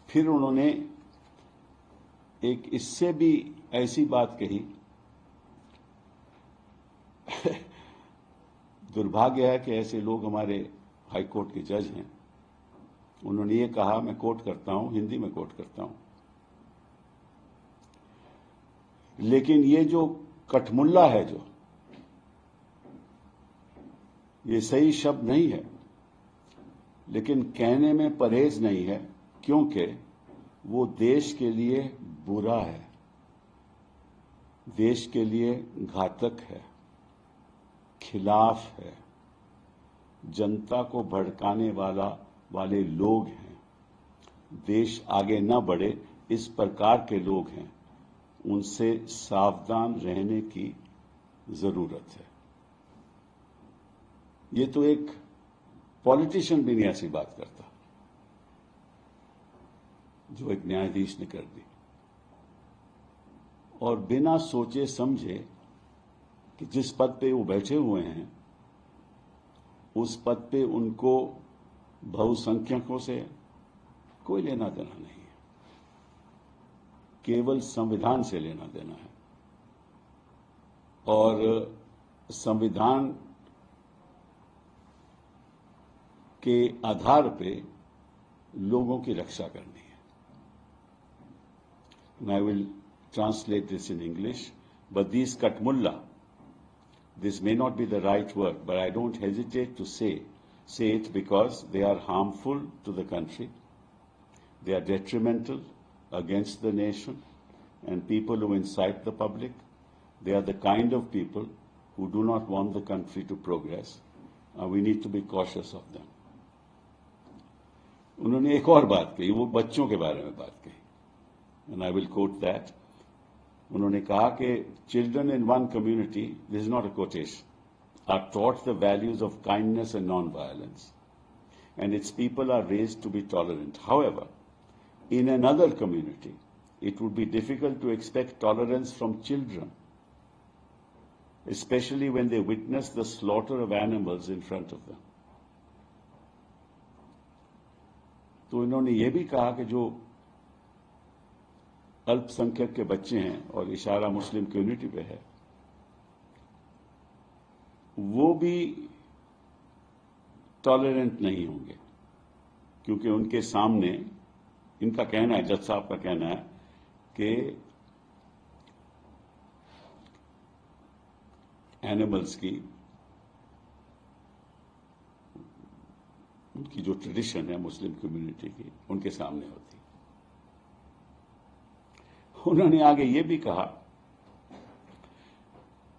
फिर उन्होंने एक इससे भी ऐसी बात कही, दुर्भाग्य है कि ऐसे लोग हमारे हाईकोर्ट के जज हैं। उन्होंने ये कहा, मैं कोट करता हूं, हिंदी में कोट करता हूं, लेकिन ये जो कठमुल्ला है, जो ये सही शब्द नहीं है, लेकिन कहने में परहेज नहीं है, क्योंकि वो देश के लिए बुरा है, देश के लिए घातक है, खिलाफ है, जनता को भड़काने वाले लोग हैं, देश आगे न बढ़े इस प्रकार के लोग हैं, उनसे सावधान रहने की जरूरत है। ये तो एक पॉलिटिशियन भी नहीं ऐसी बात करता, जो एक न्यायाधीश ने कर दी, और बिना सोचे समझे कि जिस पद पे वो बैठे हुए हैं उस पद पे उनको बहुसंख्यकों से कोई लेना देना नहीं है, केवल संविधान से लेना देना है, और संविधान के आधार पे लोगों की रक्षा करनी है। And I will translate this in English, but these Katmulla, this may not be the right word, but I don't hesitate to say it because they are harmful to the country, they are detrimental against the nation and people who incite the public. They are the kind of people who do not want the country to progress. We need to be cautious of them. उन्होंने एक और बात कही, वो बच्चों के बारे में बात कही, and I will quote that. उन्होंने कहा कि children in one community, this is not a quotation, are taught the values of kindness and non-violence, and its people are raised to be tolerant. However, in another community, it would be difficult to expect tolerance from children, especially when they witness the slaughter of animals in front of them. तो इन्होंने ये भी कहा कि जो अल्पसंख्यक के बच्चे हैं, और इशारा मुस्लिम कम्युनिटी पे है, वो भी टॉलरेंट नहीं होंगे, क्योंकि उनके सामने, इनका कहना है, जज साहब का कहना है कि एनिमल्स की, उनकी जो ट्रेडिशन है मुस्लिम कम्युनिटी की, उनके सामने होती। उन्होंने आगे ये भी कहा,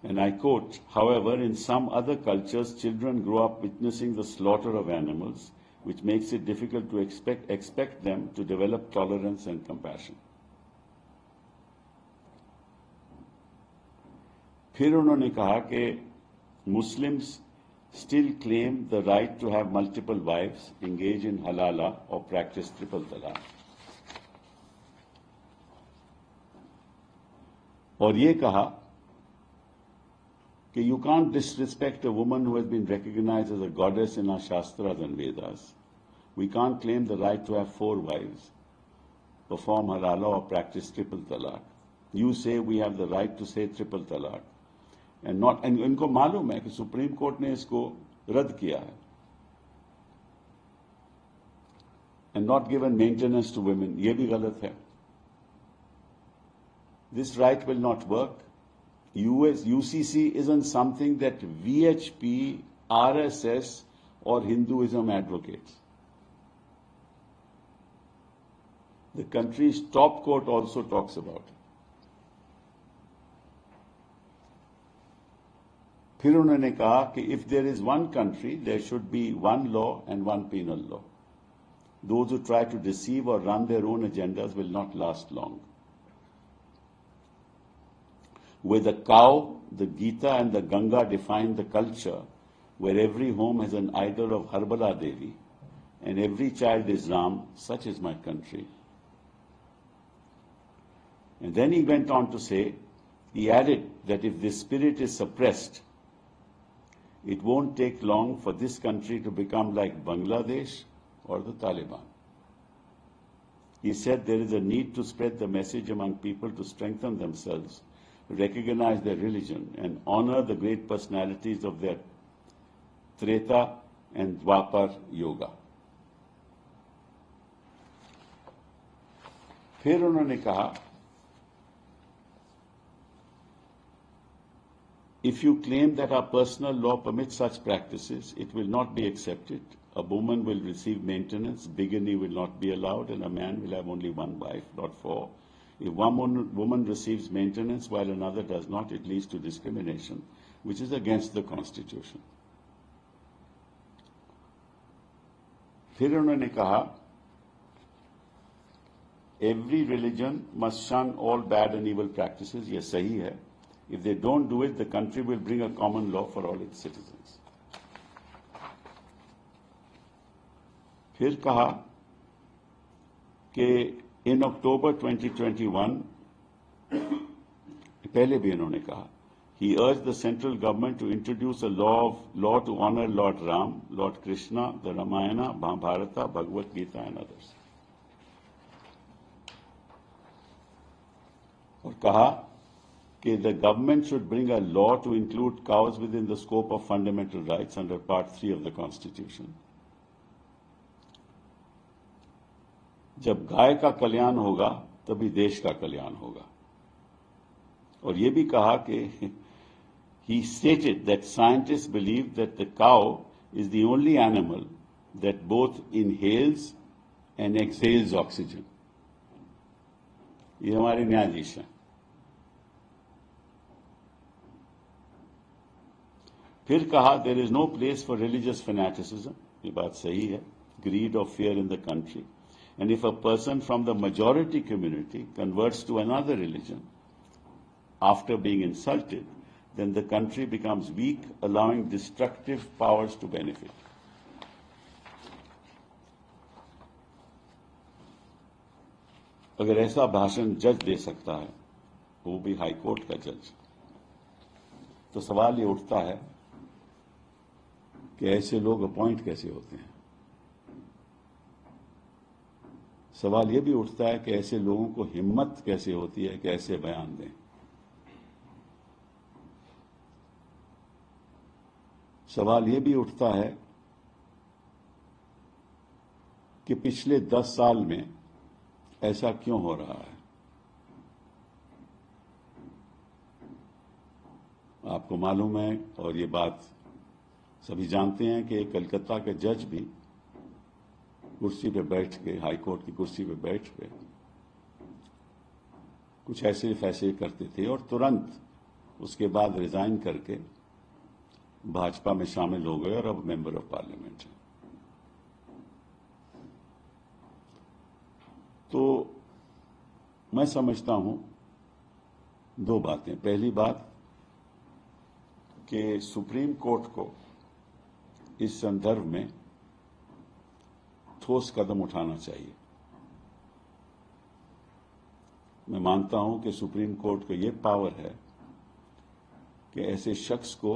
and I quote, however, in some other cultures, children grow up witnessing the slaughter of animals, which makes it difficult to expect them to develop tolerance and compassion. फिर उन्होंने कहा कि Muslims still claim the right to have multiple wives, engage in halala or practice triple talaq. और ये कहा कि you can't disrespect a woman who has been recognized as a goddess in our Shastras and Vedas. We can't claim the right to have 4 wives, perform halala or practice triple talaq. You say we have the right to say triple talaq. And इनको मालूम है कि supreme court ने इसको रद्द किया है, and not given maintenance to women. ये भी गलत है. This right will not work. UCC isn't something that VHP, RSS or Hinduism advocates. The country's top court also talks about it. फिर उन्होंने कहा कि if there is one country, there should be one law and one penal law. Those who try to deceive or run their own agendas will not last long. Where the cow, the Gita and the Ganga define the culture, where every home has an idol of Harbala Devi and every child is Ram, such is my country. And then he went on to say, he added that if this spirit is suppressed, it won't take long for this country to become like Bangladesh or the Taliban. He said there is a need to spread the message among people to strengthen themselves, recognize their religion, and honor the great personalities of their Treta and Dwapar yoga. फिर उन्होंने कहा, if you claim that our personal law permits such practices, it will not be accepted. A woman will receive maintenance, bigamy will not be allowed, and a man will have only one wife, not four. If one woman receives maintenance while another does not, it leads to discrimination, which is against the Constitution. फिर उन्होंने कहा, every religion must shun all bad and evil practices. ये सही है. If they don't do it, the country will bring a common law for all its citizens. फिर कहा कि in October 2021, पहले भी इन्होंने कहा, he urged the central government to introduce a law to honor Lord Ram, Lord Krishna, the Ramayana, Mahabharata, Bhagavad Gita, and others. और कहा कि the government should bring a law to include cows within the scope of fundamental rights under Part 3 of the Constitution. जब गाय का कल्याण होगा तभी देश का कल्याण होगा. और ये भी कहा कि he stated that scientists believe that the cow is the only animal that both inhales and exhales oxygen. ये हमारे न्यायाधीश हैं. फिर कहा, there is no place for religious fanaticism. ये बात सही है. Greed or fear in the country. And if a person from the majority community converts to another religion after being insulted, then the country becomes weak, allowing destructive powers to benefit. अगर ऐसा भाषण जज दे सकता है, वो भी high court का जज, तो सवाल ये उठता है कि ऐसे लोग अपॉइंट कैसे होते हैं. सवाल ये भी उठता है कि ऐसे लोगों को हिम्मत कैसे होती है कि ऐसे बयान दें. सवाल ये भी उठता है कि पिछले 10 साल में ऐसा क्यों हो रहा है. आपको मालूम है, और ये बात सभी जानते हैं, कि कलकत्ता के जज भी कुर्सी पे बैठ के, हाई कोर्ट की कुर्सी पे बैठ के कुछ ऐसे फैसले करते थे और तुरंत उसके बाद रिजाइन करके भाजपा में शामिल हो गए और अब मेंबर ऑफ पार्लियामेंट हैं. तो मैं समझता हूं दो बातें. पहली बात कि सुप्रीम कोर्ट को इस संदर्भ में ठोस कदम उठाना चाहिए. मैं मानता हूं कि सुप्रीम कोर्ट को यह पावर है कि ऐसे शख्स को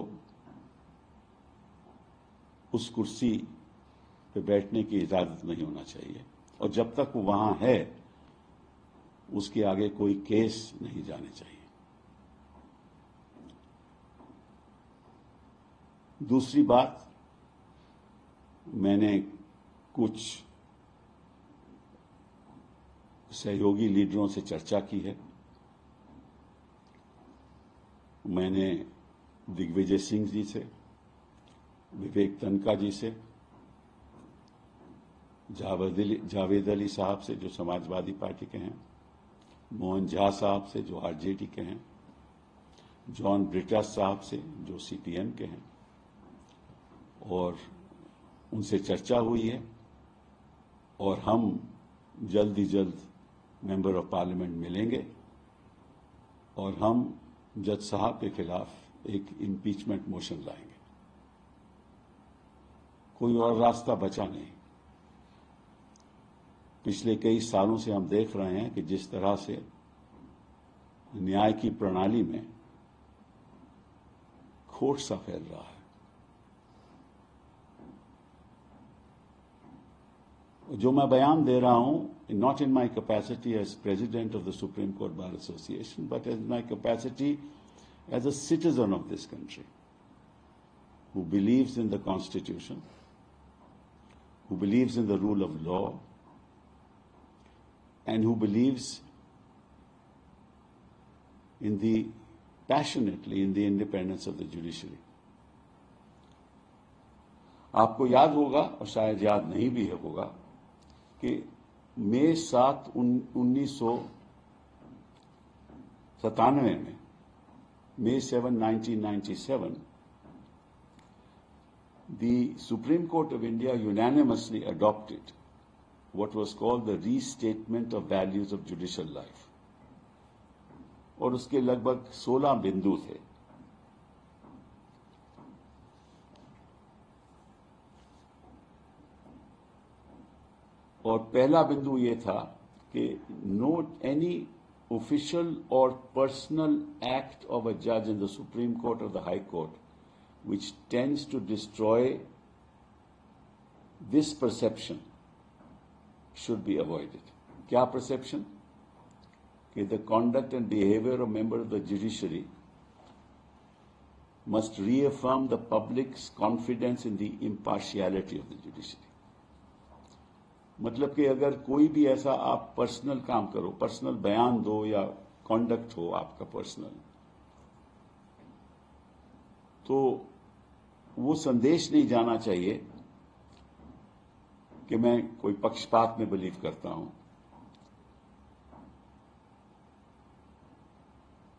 उस कुर्सी पे बैठने की इजाजत नहीं होना चाहिए, और जब तक वो वहां है उसके आगे कोई केस नहीं जाने चाहिए. दूसरी बात, मैंने कुछ सहयोगी लीडरों से चर्चा की है. मैंने दिग्विजय सिंह जी से, विवेक तनखा जी से, जावेद अली साहब से जो समाजवादी पार्टी के हैं, मोहन झा साहब से जो आरजेडी के हैं, जॉन ब्रिटास साहब से जो सीपीएम के हैं, और उनसे चर्चा हुई है. और हम जल्द ही जल्द मेंबर ऑफ पार्लियामेंट मिलेंगे और हम जज साहब के खिलाफ एक इम्पीचमेंट मोशन लाएंगे. कोई और रास्ता बचा नहीं. पिछले कई सालों से हम देख रहे हैं कि जिस तरह से न्याय की प्रणाली में खोट सा फैल रहा है. जो मैं बयान दे रहा हूं, not in my capacity as president of the Supreme Court Bar Association, but as my capacity as a citizen of this country who believes in the Constitution, who believes in the rule of law, and who believes passionately in the independence of the judiciary. आपको याद होगा, और शायद याद नहीं भी होगा, कि मई 7, 1997 में, May 7, 1997, the Supreme Court of India unanimously adopted what was called the Restatement of Values of Judicial Life. और उसके लगभग 16 बिंदु थे. और पहला बिंदु ये था कि note any official or personal act of a judge in the Supreme Court or the High Court which tends to destroy this perception should be avoided. क्या perception? कि the conduct and behavior of member of the judiciary must reaffirm the public's confidence in the impartiality of the judiciary. मतलब कि अगर कोई भी ऐसा आप personal काम करो, पर्सनल बयान दो या कॉन्डक्ट हो आपका पर्सनल, तो वो संदेश नहीं जाना चाहिए कि मैं कोई पक्षपात में बिलीव करता हूं.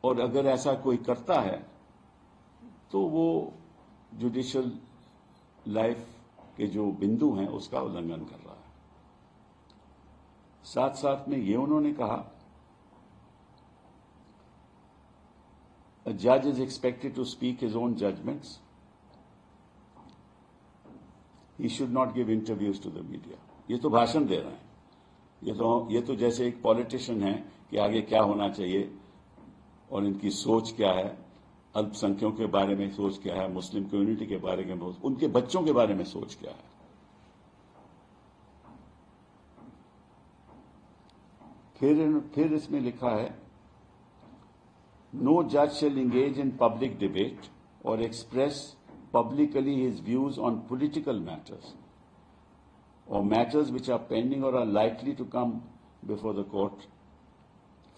और अगर ऐसा कोई करता है तो वो जुडिशियल लाइफ के जो बिंदु हैं उसका उल्लंघन कर रहा है. साथ साथ में ये उन्होंने कहा, a judge is expected to speak his own judgments. He should not give interviews to the media. ये तो भाषण दे रहे हैं. ये तो जैसे एक पॉलिटिशियन है कि आगे क्या होना चाहिए और इनकी सोच क्या है, अल्पसंख्यकों के बारे में सोच क्या है, मुस्लिम कम्युनिटी के बारे में, उनके बच्चों के बारे में सोच क्या है. फिर इसमें लिखा है, नो जज shall engage in public debate or express publicly his views on political matters or matters which are pending or are likely to come before the court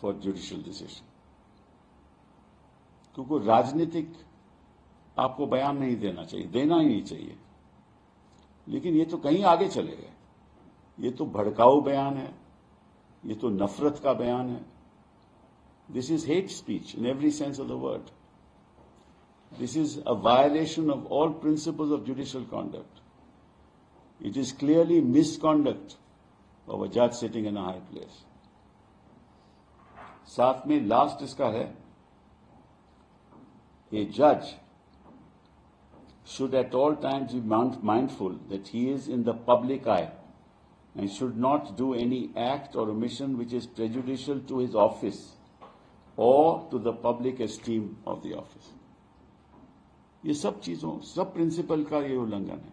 for judicial decision. क्योंकि राजनीतिक आपको बयान नहीं देना चाहिए, देना ही नहीं चाहिए. लेकिन ये तो कहीं आगे चले गए. ये तो भड़काऊ बयान है, ये तो नफरत का बयान है. This is hate speech in every sense of the word. This is a violation of all principles of judicial conduct. It is clearly misconduct of a judge sitting in a high place. साथ में last इसका है, a judge should at all times be mindful that he is in the public eye and should not do any act or omission which is prejudicial to his office or to the public esteem of the office. ये सब चीजों, सब principal का ये उल्लंघन है.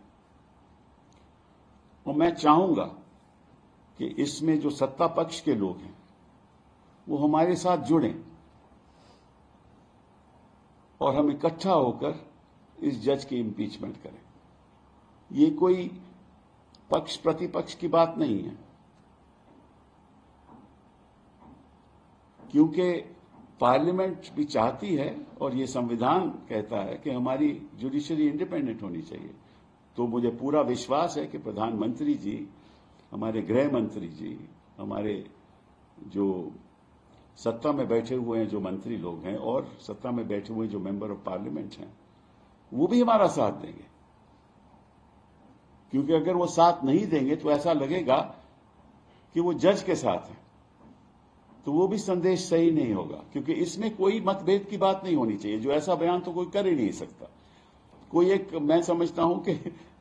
और मैं चाहूंगा कि इसमें जो सत्ता पक्ष के लोग हैं वो हमारे साथ जुड़ें और हम इकट्ठा होकर इस जज की इम्पीचमेंट करें. ये कोई पक्ष प्रतिपक्ष की बात नहीं है, क्योंकि पार्लियामेंट भी चाहती है और ये संविधान कहता है कि हमारी जुडिशरी इंडिपेंडेंट होनी चाहिए. तो मुझे पूरा विश्वास है कि प्रधानमंत्री जी, हमारे गृह मंत्री जी, हमारे जो सत्ता में बैठे हुए हैं जो मंत्री लोग हैं और सत्ता में बैठे हुए जो मेंबर ऑफ पार्लियामेंट हैं, वो भी हमारा साथ देंगे. क्योंकि अगर वो साथ नहीं देंगे तो ऐसा लगेगा कि वो जज के साथ है, तो वो भी संदेश सही नहीं होगा. क्योंकि इसमें कोई मतभेद की बात नहीं होनी चाहिए. जो ऐसा बयान तो कोई कर ही नहीं सकता. कोई एक, मैं समझता हूं कि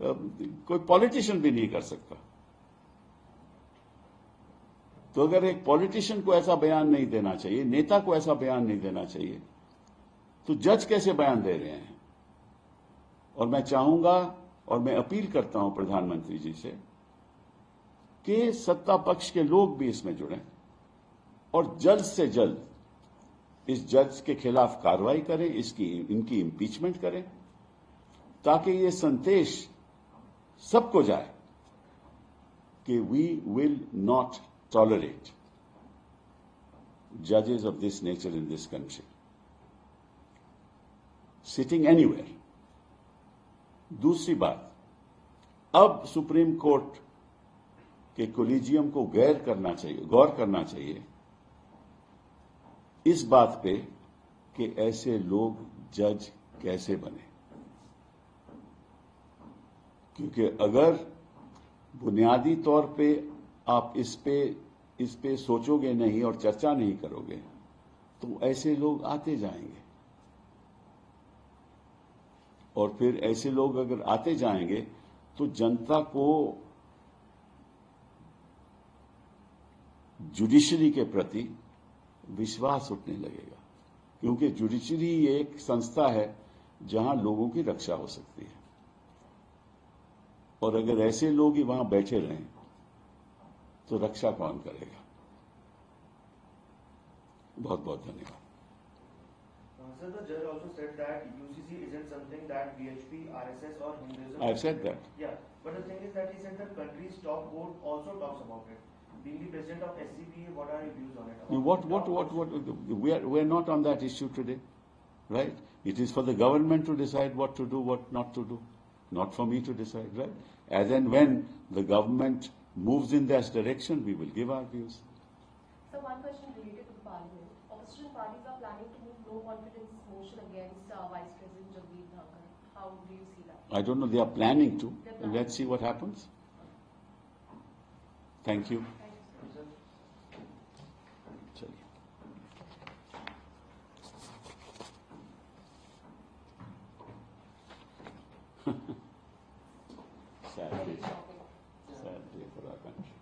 कोई पॉलिटिशियन भी नहीं कर सकता. तो अगर एक पॉलिटिशियन को ऐसा बयान नहीं देना चाहिए, नेता को ऐसा बयान नहीं देना चाहिए, तो जज कैसे बयान दे रहे हैं? और मैं चाहूंगा और मैं अपील करता हूं प्रधानमंत्री जी से कि सत्ता पक्ष के लोग भी इसमें जुड़ें और जल्द से जल्द इस जज के खिलाफ कार्रवाई करें, इनकी इम्पीचमेंट करें, ताकि ये संदेश सबको जाए कि वी विल नॉट टॉलरेट जजेस of this nature in this country sitting anywhere. दूसरी बात, अब सुप्रीम कोर्ट के कोलिजियम को गौर करना चाहिए इस बात पे कि ऐसे लोग जज कैसे बने, क्योंकि अगर बुनियादी तौर पे आप इस पे सोचोगे नहीं और चर्चा नहीं करोगे तो ऐसे लोग आते जाएंगे, और फिर ऐसे लोग अगर आते जाएंगे तो जनता को जुडिशरी के प्रति विश्वास उठने लगेगा, क्योंकि जुडिशरी एक संस्था है जहां लोगों की रक्षा हो सकती है, और अगर ऐसे लोग ही वहां बैठे रहें तो रक्षा कौन करेगा। बहुत बहुत धन्यवाद। Sir, the judge also said that UCC isn't something that BHP, RSS or Hinduism. I've said that. Yeah, but the thing is that he said the country's top board also talks about it. Being the president of SCPA, what are your views on it? What? We are not on that issue today, right? It is for the government to decide what to do, what not to do, not for me to decide, right? As and when the government moves in that direction, we will give our views. So one question related to the parliament. Opposition parties are planning to move no confidence motion against Vice President Jagmeet Dhankar. How do you see that? I don't know. They are planning to. Let's see what happens. Thank you. चलिए। Sad day for our country.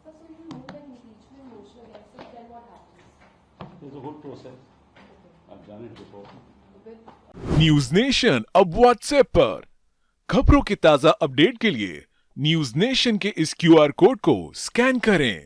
So you move an impeachment motion against it, then what happens? There's a whole process. I've done it before. News nation अब WhatsApp पर खबरों के ताजा update के लिए news nation के इस क्यूआर कोड को स्कैन करें